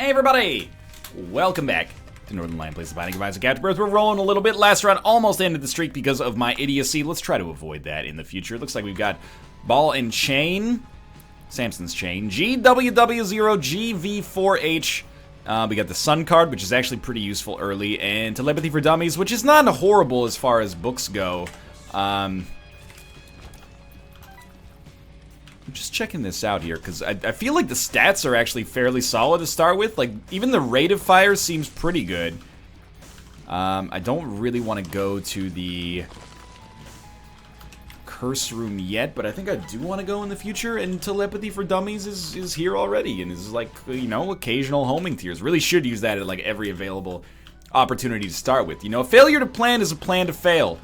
Hey everybody! Welcome back to Northern Lion Plays the Binding of Isaac Afterbirth. We're rolling a little bit. Last round almost ended the streak because of my idiocy. Let's try to avoid that in the future. It looks like we've got Ball and Chain, Samson's Chain, GWW0GV4H. We got the Sun card, which is actually pretty useful early, and Telepathy for Dummies, which is not horrible as far as books go. I'm just checking this out here, because I feel like the stats are actually fairly solid to start with. Like, even the rate of fire seems pretty good. I don't really want to go to the curse room yet, but I think I do want to go in the future, and Telepathy for Dummies is here already, and is like, you know, occasional homing tiers. Really should use that at like every available opportunity to start with. You know, a failure to plan is a plan to fail.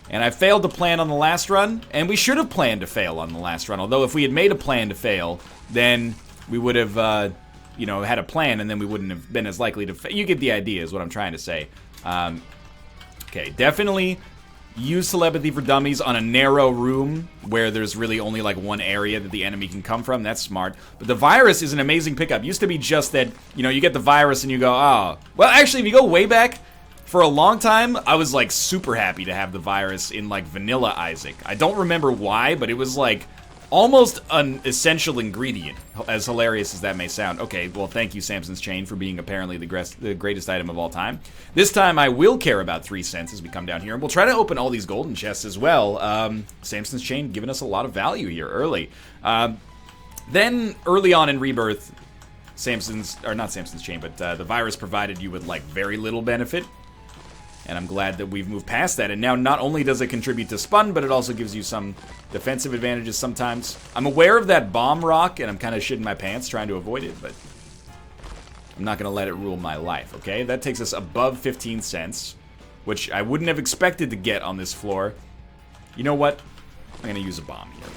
And I failed to plan on the last run, and we should have planned to fail on the last run. Although if we had made a plan to fail, then we would have, you know, had a plan, and then we wouldn't have been as likely to fail. You get the idea is what I'm trying to say. Okay, definitely use Telepathy for Dummies on a narrow room where there's really only like one area that the enemy can come from. That's smart. But the virus is an amazing pickup. Used to be just that, you know, you get the virus and you go, oh. Well, actually, if you go way back, for a long time, I was like super happy to have the virus in like vanilla Isaac. I don't remember why, but it was like almost an essential ingredient, as hilarious as that may sound. Okay, well, thank you, Samson's Chain, for being apparently the greatest item of all time. This time, I will care about 3 cents as we come down here, and we'll try to open all these golden chests as well. Samson's Chain giving us a lot of value here early. Then, early on in Rebirth, not Samson's Chain, but the virus provided you with like very little benefit. And I'm glad that we've moved past that. And now not only does it contribute to Spun, but it also gives you some defensive advantages sometimes. I'm aware of that bomb rock, and I'm kind of shitting my pants trying to avoid it, but I'm not going to let it rule my life, okay? That takes us above 15 cents, which I wouldn't have expected to get on this floor. You know what? I'm going to use a bomb here.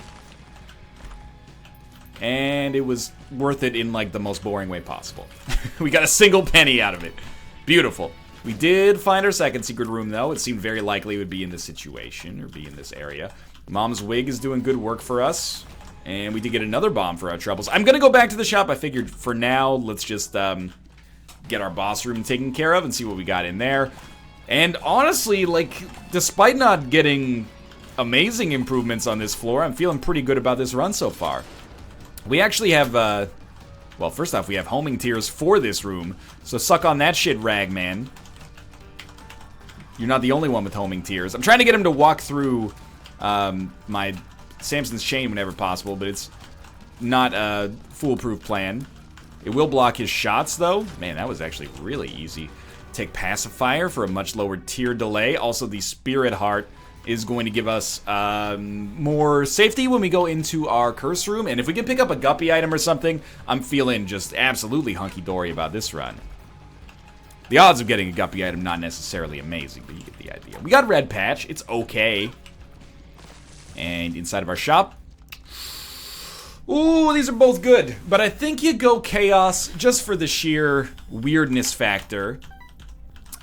And it was worth it in, like, the most boring way possible. We got a single penny out of it. Beautiful. We did find our second secret room, though. It seemed very likely it would be in this situation, or be in this area. Mom's wig is doing good work for us. And we did get another bomb for our troubles. I'm gonna go back to the shop. I figured for now, let's just get our boss room taken care of and see what we got in there. And honestly, like, despite not getting amazing improvements on this floor, I'm feeling pretty good about this run so far. We actually have, well, first off, we have homing tiers for this room. So suck on that shit, Ragman. You're not the only one with homing tiers. I'm trying to get him to walk through my Samson's Chain whenever possible, but it's not a foolproof plan. It will block his shots, though. Man, that was actually really easy. Take Pacifier for a much lower tier delay. Also, the Spirit Heart is going to give us more safety when we go into our curse room. And if we can pick up a guppy item or something, I'm feeling just absolutely hunky-dory about this run. The odds of getting a guppy item not necessarily amazing, but you get the idea. We got Red Patch. It's okay. And inside of our shop. Ooh, these are both good. But I think you go Chaos just for the sheer weirdness factor.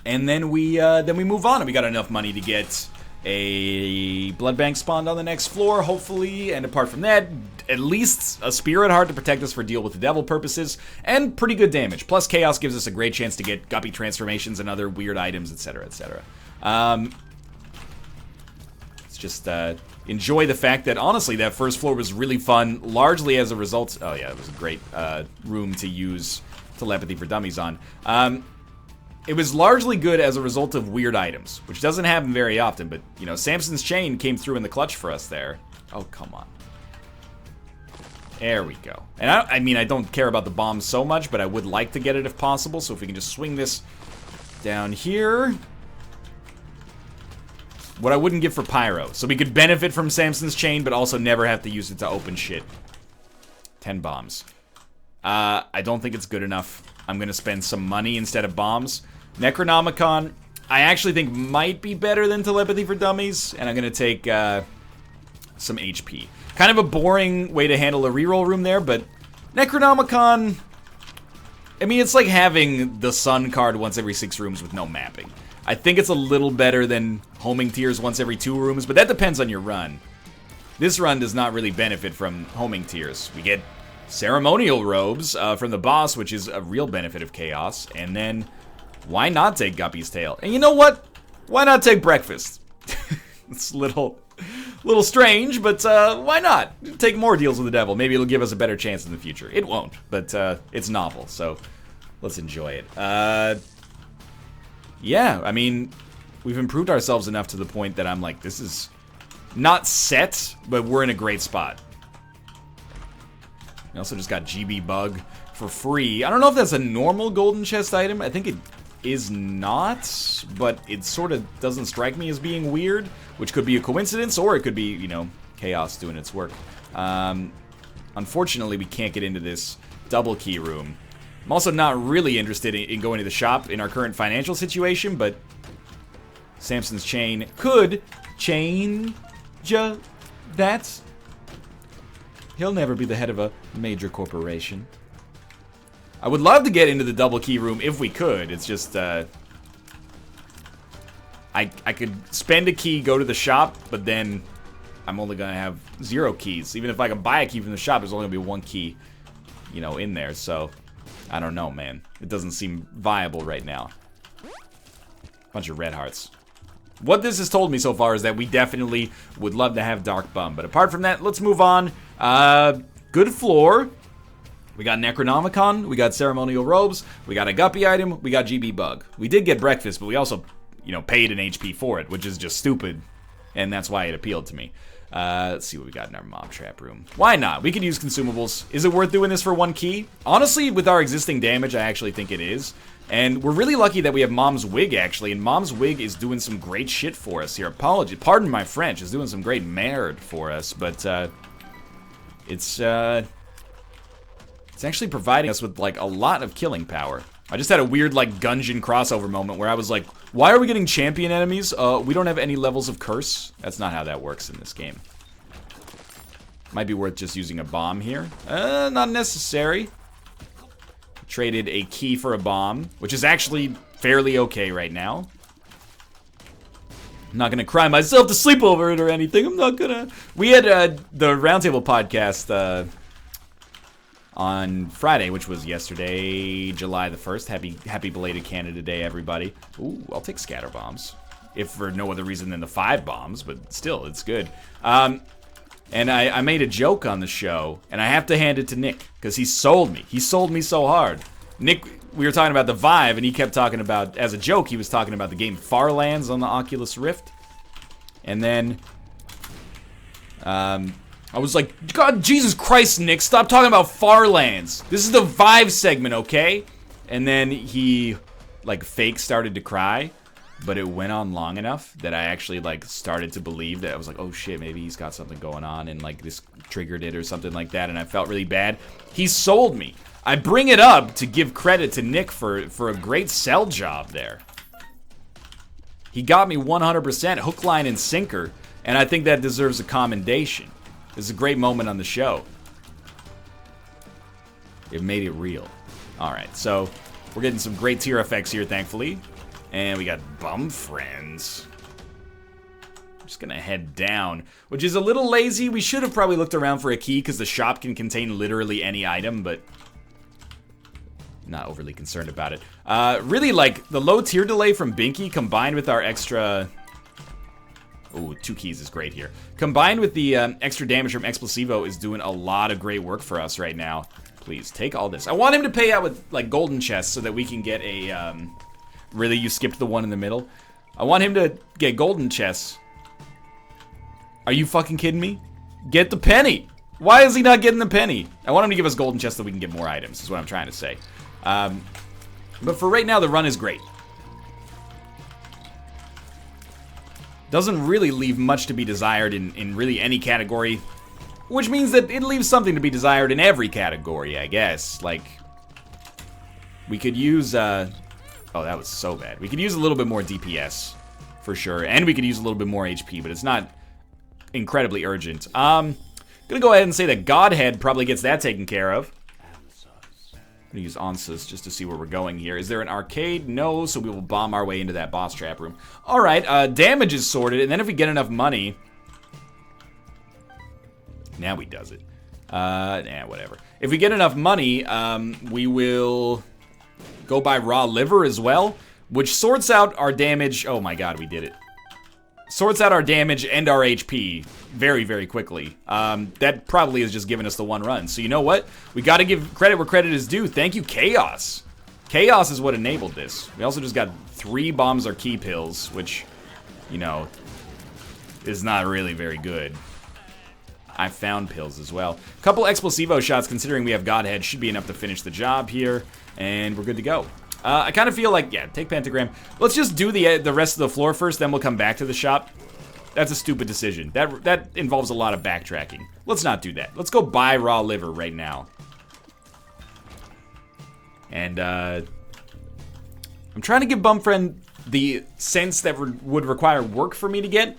And then we move on. And we got enough money to get a blood bank spawned on the next floor, hopefully, and apart from that, at least a Spirit Heart to protect us for deal with the devil purposes, and pretty good damage. Plus, Chaos gives us a great chance to get guppy transformations and other weird items, etc., etc. Let's just enjoy the fact that, honestly, that first floor was really fun, largely as a result. Oh yeah, it was a great room to use Telepathy for Dummies on. It was largely good as a result of weird items, which doesn't happen very often, but, you know, Samson's Chain came through in the clutch for us there. Oh, come on. There we go. And I mean, I don't care about the bomb so much, but I would like to get it if possible, so if we can just swing this down here. What I wouldn't give for Pyro. So we could benefit from Samson's Chain, but also never have to use it to open shit. 10 bombs. I don't think it's good enough. I'm going to spend some money instead of bombs. Necronomicon, I actually think might be better than Telepathy for Dummies, and I'm going to take some HP. Kind of a boring way to handle a reroll room there, but Necronomicon, I mean, it's like having the Sun card once every 6 rooms with no mapping. I think it's a little better than homing tiers once every 2 rooms, but that depends on your run. This run does not really benefit from homing tiers. We get ceremonial robes from the boss, which is a real benefit of chaos. And then, why not take Guppy's tail? And you know what? Why not take breakfast? It's a little strange, but why not? Take more deals with the devil. Maybe it'll give us a better chance in the future. It won't, but it's novel, so let's enjoy it. Yeah, I mean, we've improved ourselves enough to the point that I'm like, this is not set, but we're in a great spot. We also just got GB Bug for free. I don't know if that's a normal golden chest item. I think it is not, but it sort of doesn't strike me as being weird, which could be a coincidence, or it could be, you know, chaos doing its work. Unfortunately, we can't get into this double key room. I'm also not really interested in going to the shop in our current financial situation, but Samson's chain could change that. He'll never be the head of a major corporation. I would love to get into the double key room if we could. It's just, I could spend a key, go to the shop, but then I'm only gonna have 0 keys. Even if I can buy a key from the shop, there's only gonna be 1 key, you know, in there. So, I don't know, man. It doesn't seem viable right now. Bunch of red hearts. What this has told me so far is that we definitely would love to have Dark Bum. But apart from that, let's move on. Good floor. We got Necronomicon, we got Ceremonial Robes, we got a Guppy item, we got GB Bug. We did get breakfast, but we also, you know, paid an HP for it, which is just stupid, and that's why it appealed to me. Let's see what we got in our mob trap room. Why not? We could use consumables. Is it worth doing this for 1 key? Honestly, with our existing damage, I actually think it is. And we're really lucky that we have Mom's Wig, actually, and Mom's Wig is doing some great shit for us here. Pardon my French, is doing some great merde for us, but, it's actually providing us with, like, a lot of killing power. I just had a weird, like, Gungeon crossover moment where I was like, why are we getting champion enemies? We don't have any levels of curse. That's not how that works in this game. Might be worth just using a bomb here. Not necessary. Traded a key for a bomb, which is actually fairly okay right now. I'm not gonna cry myself to sleep over it or anything. I'm not gonna... We had the Roundtable podcast on Friday, which was yesterday, July the 1st. Happy belated Canada Day, everybody. Ooh, I'll take scatter bombs. If for no other reason than the 5 bombs, but still, it's good. And I made a joke on the show, and I have to hand it to Nick, because he sold me. He sold me so hard. Nick, we were talking about the Vive, and he kept talking about, as a joke, he was talking about the game Farlands on the Oculus Rift. And then, I was like, God, Jesus Christ, Nick, stop talking about Farlands. This is the Vive segment, okay? And then he, like, fake started to cry. But it went on long enough that I actually, like, started to believe that I was like, oh shit, maybe he's got something going on and, like, this triggered it or something like that, and I felt really bad. He sold me. I bring it up to give credit to Nick for a great sell job there. He got me 100% hook, line, and sinker, and I think that deserves a commendation. It's a great moment on the show. It made it real. Alright, so we're getting some great tier effects here, thankfully. And we got bum friends. I'm just gonna head down, which is a little lazy. We should have probably looked around for a key because the shop can contain literally any item, but not overly concerned about it. Really, like, the low tier delay from Binky combined with our extra... Ooh, 2 keys is great here. Combined with the extra damage from Explosivo is doing a lot of great work for us right now. Please, take all this. I want him to pay out with, like, golden chests so that we can get a... Really, you skipped the one in the middle? I want him to get golden chests. Are you fucking kidding me? Get the penny! Why is he not getting the penny? I want him to give us golden chests so we can get more items, is what I'm trying to say. But for right now, the run is great. Doesn't really leave much to be desired in really any category. Which means that it leaves something to be desired in every category, I guess. Like, we could use, oh, that was so bad. We could use a little bit more DPS, for sure. And we could use a little bit more HP, but it's not incredibly urgent. Gonna go ahead and say that Godhead probably gets that taken care of. I'm gonna use Ansuz just to see where we're going here. Is there an arcade? No, so we will bomb our way into that boss trap room. Alright, damage is sorted, and then if we get enough money... Now he does it. Whatever. If we get enough money, we will go buy raw liver as well, which sorts out our damage. Oh my god, we did it. Sorts out our damage and our HP very, very quickly. That probably has just given us the one run. So you know what? We got to give credit where credit is due. Thank you, Chaos. Chaos is what enabled this. We also just got 3 bombs or key pills, which, you know, is not really very good. I found pills as well. A couple explosivo shots, considering we have Godhead, should be enough to finish the job here. And we're good to go. I kind of feel like, yeah, take Pentagram. Let's just do the rest of the floor first, then we'll come back to the shop. That's a stupid decision. That involves a lot of backtracking. Let's not do that. Let's go buy raw liver right now. And, I'm trying to give Bumfriend the sense that would require work for me to get.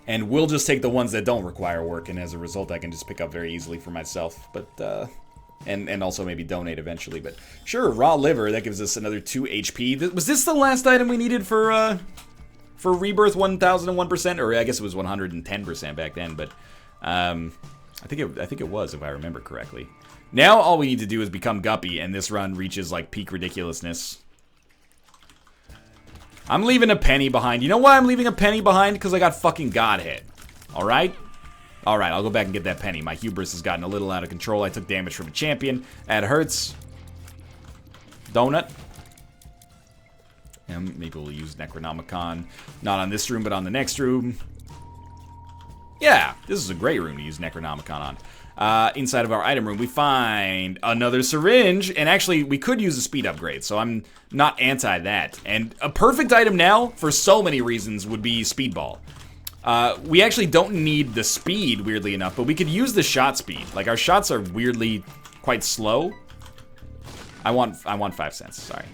And we'll just take the ones that don't require work, and as a result, I can just pick up very easily for myself. But, and also maybe donate eventually. But sure, raw liver, that gives us another 2 HP. Was this the last item we needed for Rebirth 1001%? Or I guess it was 110% back then, but I think it was, if I remember correctly. Now all we need to do is become Guppy, and this run reaches like peak ridiculousness. I'm leaving a penny behind. You know why I'm leaving a penny behind? Because I got fucking Godhead. Alright? Alright, I'll go back and get that penny. My hubris has gotten a little out of control. I took damage from a champion. That hurts. Donut. And maybe we'll use Necronomicon. Not on this room, but on the next room. Yeah, this is a great room to use Necronomicon on. Inside of our item room, we find another syringe. And actually, we could use a speed upgrade, so I'm not anti that. And a perfect item now, for so many reasons, would be Speedball. We actually don't need the speed, weirdly enough, but we could use the shot speed. Like, our shots are weirdly quite slow. I want 5 cents, sorry.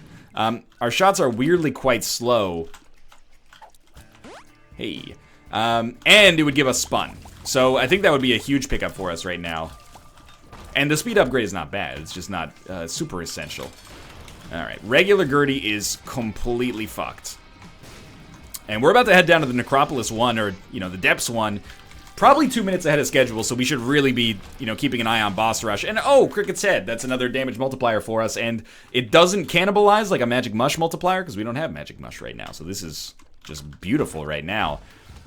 Our shots are weirdly quite slow. Hey. And it would give us spun. So I think that would be a huge pickup for us right now. And the speed upgrade is not bad. It's just not super essential. Alright, regular Gertie is completely fucked. And we're about to head down to the Necropolis one, or, you know, the Depths one, probably 2 minutes ahead of schedule, so we should really be, you know, keeping an eye on Boss Rush. And, oh, Cricket's Head, that's another damage multiplier for us, and it doesn't cannibalize like a Magic Mush multiplier, because we don't have Magic Mush right now, so this is just beautiful right now.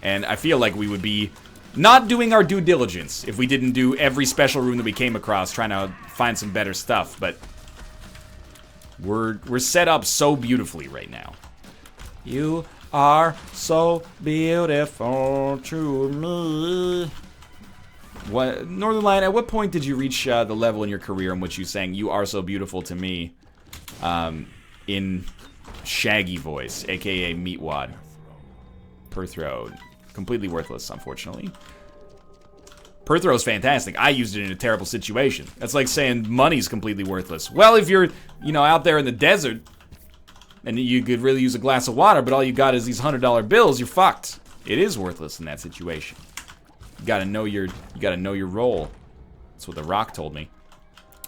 And I feel like we would be not doing our due diligence if we didn't do every special room that we came across, trying to find some better stuff, but we're set up so beautifully right now. You are so beautiful to me. What, Northern Lion, at what point did you reach the level in your career in which you sang "You Are So Beautiful to Me" in Shaggy voice, aka Meatwad? Perthrow, completely worthless, unfortunately. Perthrow's fantastic. I used it in a terrible situation. That's like saying money's completely worthless. Well, if you're, you know, out there in the desert, and you could really use a glass of water, but all you got is these $100 bills, you're fucked. It is worthless in that situation. You gotta know your role. That's what The Rock told me.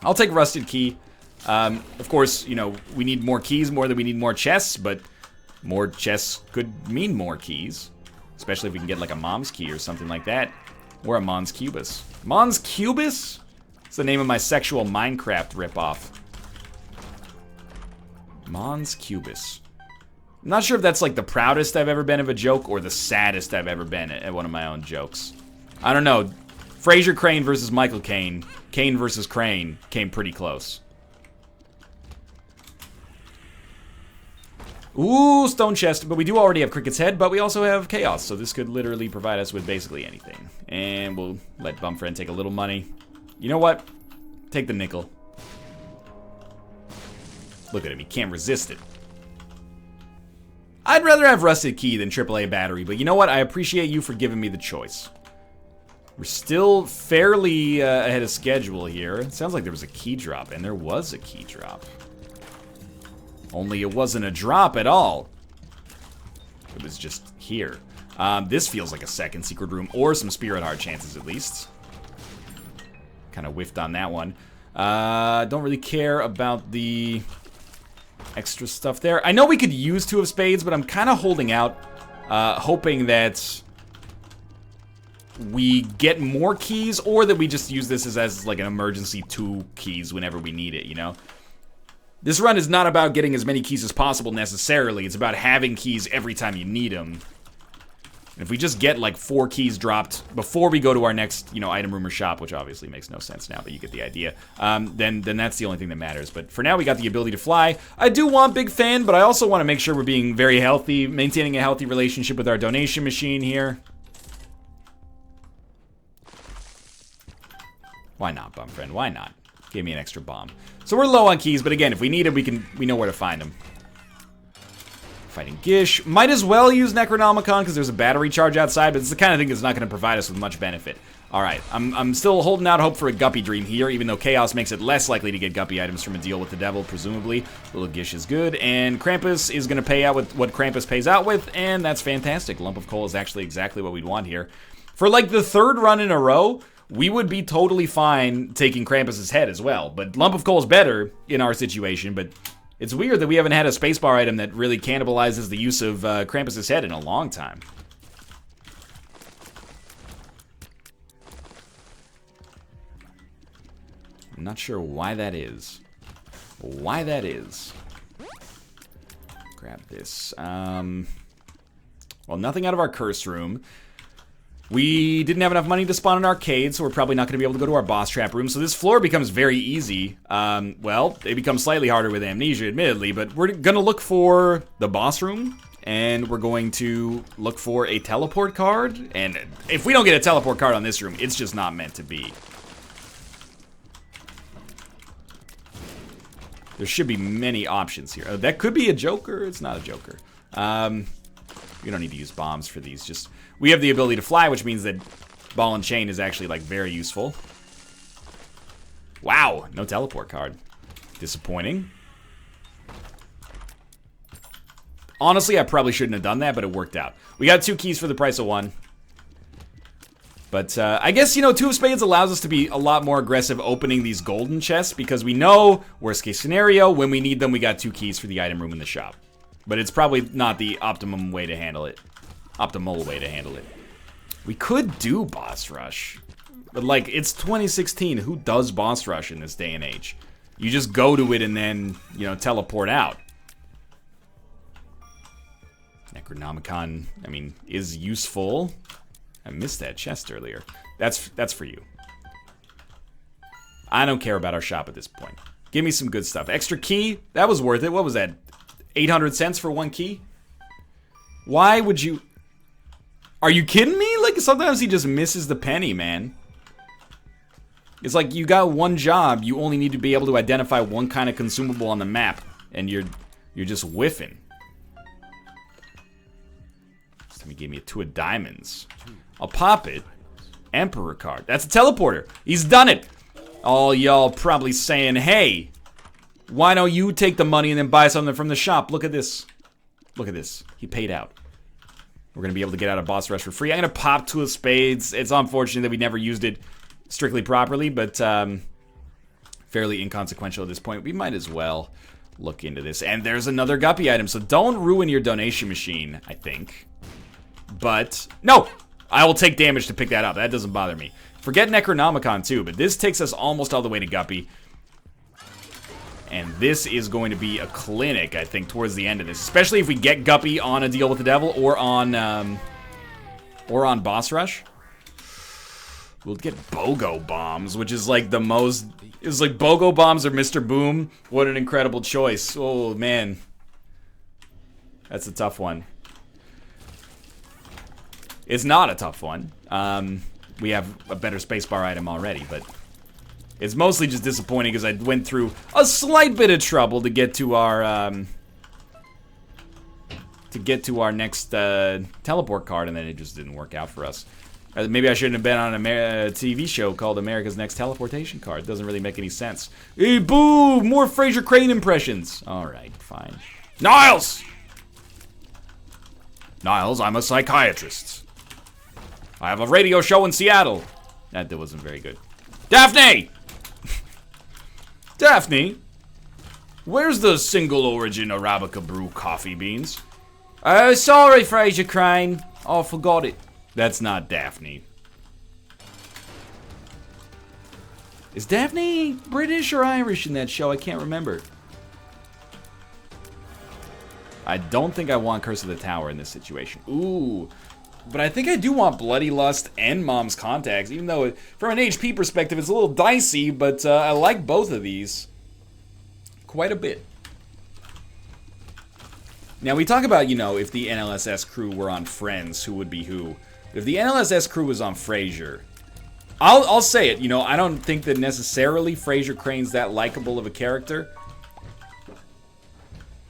I'll take Rusted Key. Of course, you know, we need more keys more than we need more chests, but more chests could mean more keys. Especially if we can get like a Mom's Key or something like that. Or a Mons Cubus. Mons Cubus? It's the name of my sexual Minecraft ripoff. Mons Cubus. I'm not sure if that's like the proudest I've ever been of a joke or the saddest I've ever been at one of my own jokes. I don't know. Fraser Crane versus Michael Caine. Caine versus Crane came pretty close. Ooh, stone chest, but we do already have Cricket's Head, but we also have Chaos, so this could literally provide us with basically anything. And we'll let Bumfriend take a little money. You know what? Take the nickel. Look at him, he can't resist it. I'd rather have Rusted Key than AAA Battery, but you know what? I appreciate you for giving me the choice. We're still fairly ahead of schedule here. It sounds like there was a key drop, and there was a key drop. Only it wasn't a drop at all. It was just here. This feels like a second secret room, or some Spirit Heart chances at least. Kind of whiffed on that one. Don't really care about the extra stuff there. I know we could use Two of Spades, but I'm kind of holding out, hoping that we get more keys, or that we just use this as like an emergency 2 keys whenever we need it, you know? This run is not about getting as many keys as possible necessarily. It's about having keys every time you need them. And if we just get like 4 keys dropped before we go to our next, you know, item room or shop, which obviously makes no sense now, but you get the idea, then that's the only thing that matters. But for now, we got the ability to fly. I do want Big Fan, but I also want to make sure we're being very healthy, maintaining a healthy relationship with our donation machine here. Why not, bum friend? Why not? Give me an extra bomb. So we're low on keys, but again, if we need it, we know where to find them. Fighting Gish. Might as well use Necronomicon because there's a battery charge outside, but it's the kind of thing that's not going to provide us with much benefit. Alright, I'm still holding out hope for a Guppy Dream here, even though Chaos makes it less likely to get Guppy items from a deal with the devil, presumably. Little Gish is good, and Krampus is going to pay out with what Krampus pays out with, and that's fantastic. Lump of Coal is actually exactly what we'd want here. For like the 3rd run in a row, we would be totally fine taking Krampus's head as well. But Lump of Coal is better in our situation, but it's weird that we haven't had a spacebar item that really cannibalizes the use of Krampus's head in a long time. I'm not sure why that is. Why that is. Grab this. Well, nothing out of our curse room. We didn't have enough money to spawn an arcade, so we're probably not going to be able to go to our boss trap room. So this floor becomes very easy. Well, it becomes slightly harder with amnesia, admittedly, but we're going to look for the boss room, and we're going to look for a teleport card. And if we don't get a teleport card on this room, it's just not meant to be. There should be many options here. That could be a Joker. It's not a Joker. We don't need to use bombs for these. Just we have the ability to fly, which means that ball and chain is actually like very useful. Wow, no teleport card. Disappointing. Honestly, I probably shouldn't have done that, but it worked out. We got 2 keys for the price of 1. But I guess, you know, 2 of Spades allows us to be a lot more aggressive opening these golden chests because we know, worst case scenario, when we need them, we got 2 keys for the item room in the shop. But it's probably not the optimum way to handle it. Optimal way to handle it. We could do Boss Rush. But, like, it's 2016. Who does Boss Rush in this day and age? You just go to it and then, you know, teleport out. Necronomicon, I mean, is useful. I missed that chest earlier. That's for you. I don't care about our shop at this point. Give me some good stuff. Extra key? That was worth it. What was that? 800 cents for 1 key? Why would you... Are you kidding me? Like, sometimes he just misses the penny, man. It's like you got 1 job. You only need to be able to identify 1 kind of consumable on the map. And you're just whiffing. This time he gave me a 2 of diamonds. I'll pop it. Emperor card. That's a teleporter. He's done it. All y'all probably saying, hey, why don't you take the money and then buy something from the shop? Look at this. Look at this. He paid out. We're going to be able to get out of Boss Rush for free. I'm going to pop 2 of Spades. It's unfortunate that we never used it strictly properly, but fairly inconsequential at this point. We might as well look into this. And there's another Guppy item, so don't ruin your donation machine, I think. But, no! I will take damage to pick that up. That doesn't bother me. Forget Necronomicon, too, but this takes us almost all the way to Guppy. And this is going to be a clinic, I think, towards the end of this. Especially if we get Guppy on a deal with the devil or on Boss Rush. We'll get BOGO bombs, which is like the most... It's like BOGO bombs or Mr. Boom. What an incredible choice. Oh, man. That's a tough one. It's not a tough one. We have a better spacebar item already, but... It's mostly just disappointing because I went through a slight bit of trouble to get to our next teleport card, and then it just didn't work out for us. Maybe I shouldn't have been on a TV show called America's Next Teleportation Card. It doesn't really make any sense. Hey, boo! More Fraser Crane impressions. All right, fine. Niles! Niles, I'm a psychiatrist. I have a radio show in Seattle. That wasn't very good. Daphne! Daphne, where's the single origin Arabica brew coffee beans? Sorry, Fraser Crane. I forgot it. That's not Daphne. Is Daphne British or Irish in that show? I can't remember. I don't think I want Curse of the Tower in this situation. Ooh. But I think I do want Bloody Lust and Mom's Contacts, even though from an HP perspective it's a little dicey, but I like both of these quite a bit. Now we talk about, you know, if the NLSS crew were on Friends, who would be who. If the NLSS crew was on Frasier, I'll say it, you know, I don't think that necessarily Frasier Crane's that likable of a character.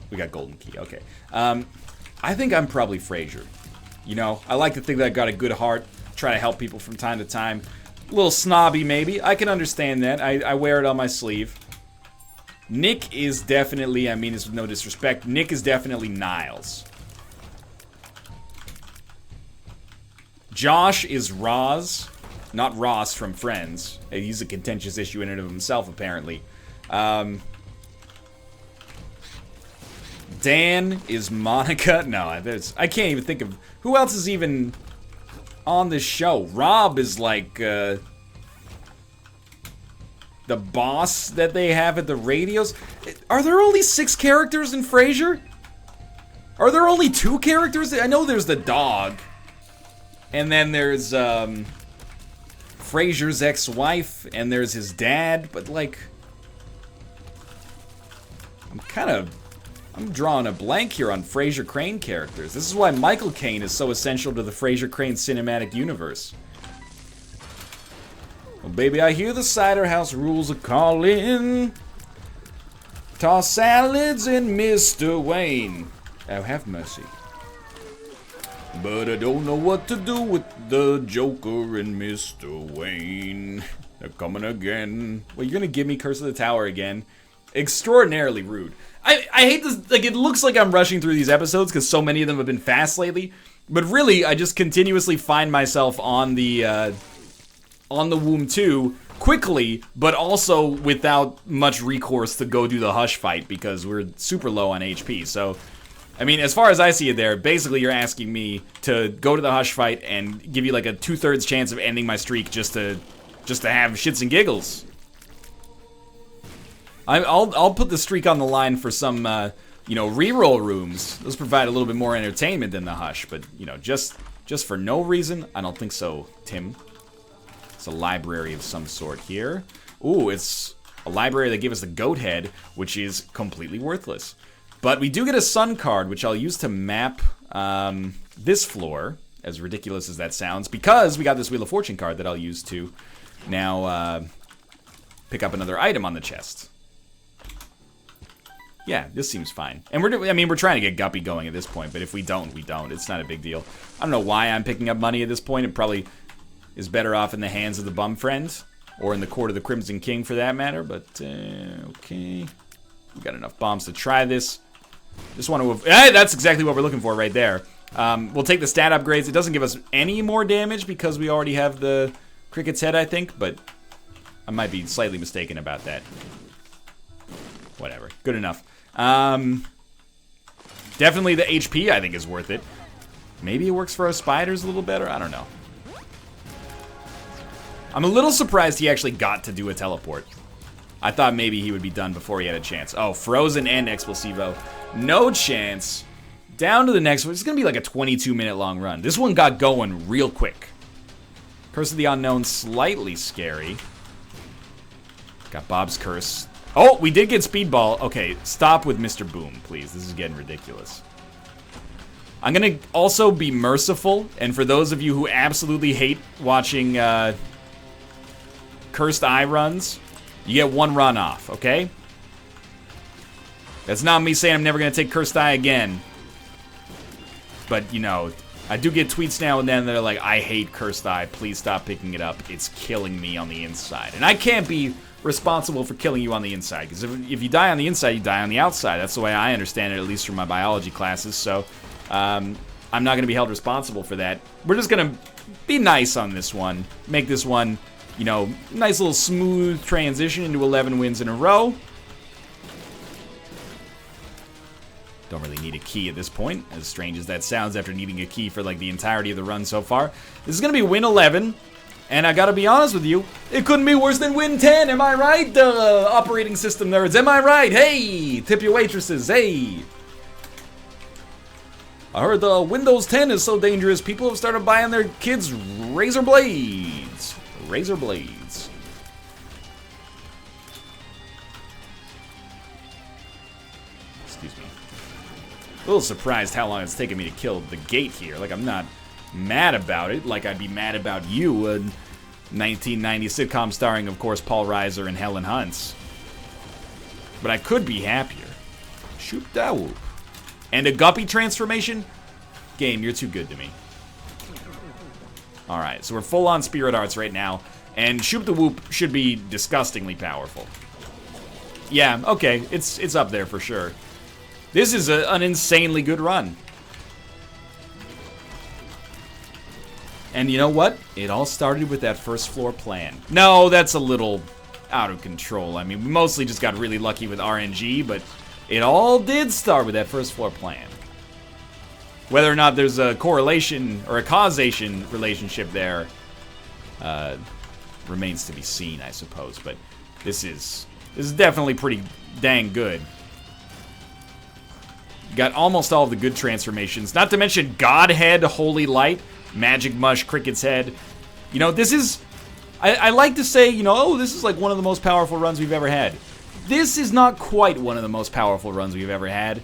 We got Golden Key, okay. I think I'm probably Frasier. You know, I like to think that I got a good heart, try to help people from time to time. A little snobby, maybe. I can understand that. I wear it on my sleeve. Nick is definitely, I mean this with no disrespect, Nick is definitely Niles. Josh is Roz, not Ross from Friends. He's a contentious issue in and of himself, apparently. Dan is Monica. No, I can't even think of who else is even on this show. Rob is like the boss that they have at the radios. Are there only 6 characters in Frasier? Are there only 2 characters? I know there's the dog. And then there's Frasier's ex-wife, and there's his dad, but like I'm drawing a blank here on Frasier Crane characters. This is why Michael Caine is so essential to the Frasier Crane cinematic universe. Well, baby, I hear the cider house rules are calling. Toss salads and Mr. Wayne. Oh, have mercy. But I don't know what to do with the Joker and Mr. Wayne. They're coming again. Well, you're gonna give me Curse of the Tower again? Extraordinarily rude. I hate this, like, it looks like I'm rushing through these episodes because so many of them have been fast lately, but really, I just continuously find myself on the Womb 2 quickly, but also without much recourse to go do the Hush fight because we're super low on HP, so, I mean, as far as I see it there, basically you're asking me to go to the Hush fight and give you like a 2/3 chance of ending my streak just to have shits and giggles. I'll put the streak on the line for some, you know, reroll rooms. Those provide a little bit more entertainment than the Hush, but, you know, just for no reason, I don't think so, Tim. It's a library of some sort here. Ooh, it's a library that gave us the Godhead, which is completely worthless. But we do get a Sun card, which I'll use to map this floor, as ridiculous as that sounds, because we got this Wheel of Fortune card that I'll use to now pick up another item on the chest. Yeah, this seems fine. And we're trying to get Guppy going at this point, but if we don't, we don't. It's not a big deal. I don't know why I'm picking up money at this point. It probably is better off in the hands of the bum friend, or in the court of the Crimson King for that matter, but okay. We got enough bombs to try this. Just want to... that's exactly what we're looking for right there. We'll take the stat upgrades. It doesn't give us any more damage because we already have the Cricket's Head, I think, but I might be slightly mistaken about that. Whatever. Good enough. Definitely the HP, I think, is worth it. Maybe it works for our spiders a little better? I don't know. I'm a little surprised he actually got to do a teleport. I thought maybe he would be done before he had a chance. Oh, Frozen and Explosivo. No chance. Down to the next one. It's going to be like a 22-minute long run. This one got going real quick. Curse of the Unknown, slightly scary. Got Bob's Curse. Oh, we did get Speedball. Okay, stop with Mr. Boom, please. This is getting ridiculous. I'm going to also be merciful, and for those of you who absolutely hate watching Cursed Eye runs, you get one run off, okay? That's not me saying I'm never going to take Cursed Eye again. But, you know, I do get tweets now and then that are like, I hate Cursed Eye, please stop picking it up. It's killing me on the inside. And I can't be responsible for killing you on the inside, because if you die on the inside, you die on the outside. That's the way I understand it, at least from my biology classes, so I'm not going to be held responsible for that. We're just going to be nice on this one, make this one, you know, nice little smooth transition into 11 wins in a row. Don't really need a key at this point, as strange as that sounds after needing a key for like the entirety of the run so far. This is going to be win 11, And I gotta be honest with you, it couldn't be worse than Win 10, am I right? Operating system nerds, am I right? Hey, tip your waitresses, hey. I heard the Windows 10 is so dangerous, people have started buying their kids razor blades. Razor blades. Excuse me. A little surprised how long it's taken me to kill the gate here. Like, I'm not mad about it, like I'd be mad about you, a 1990 sitcom starring, of course, Paul Reiser and Helen Hunt. But I could be happier. Shoop da whoop. And a guppy transformation? Game, you're too good to me. Alright, so we're full on Spirit Arts right now, and Shoop da Whoop should be disgustingly powerful. Yeah, okay, it's up there for sure. This is an insanely good run. And you know what? It all started with that first floor plan. No, that's a little out of control. I mean, we mostly just got really lucky with RNG, but it all did start with that first floor plan. Whether or not there's a correlation or a causation relationship there remains to be seen, I suppose. But this is definitely pretty dang good. Got almost all of the good transformations. Not to mention Godhead, Holy Light, Magic Mush, Cricket's Head. You know, this is... I like to say, you know, oh, this is like one of the most powerful runs we've ever had. This is not quite one of the most powerful runs we've ever had,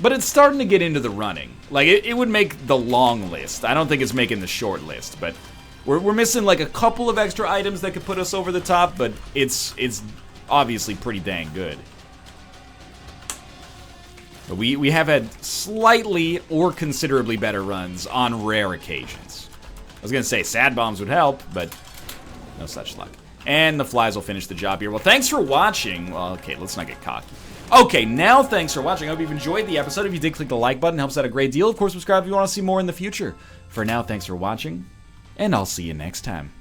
but it's starting to get into the running. Like, it would make the long list. I don't think it's making the short list, but we're missing like a couple of extra items that could put us over the top, but it's obviously pretty dang good. But we have had slightly or considerably better runs on rare occasions. I was gonna say sad bombs would help, but no such luck. And the flies will finish the job here. Well, thanks for watching. Well, okay, let's not get cocky. Okay, now thanks for watching. I hope you've enjoyed the episode. If you did, click the like button. It helps out a great deal. Of course, subscribe if you want to see more in the future. For now, thanks for watching, and I'll see you next time.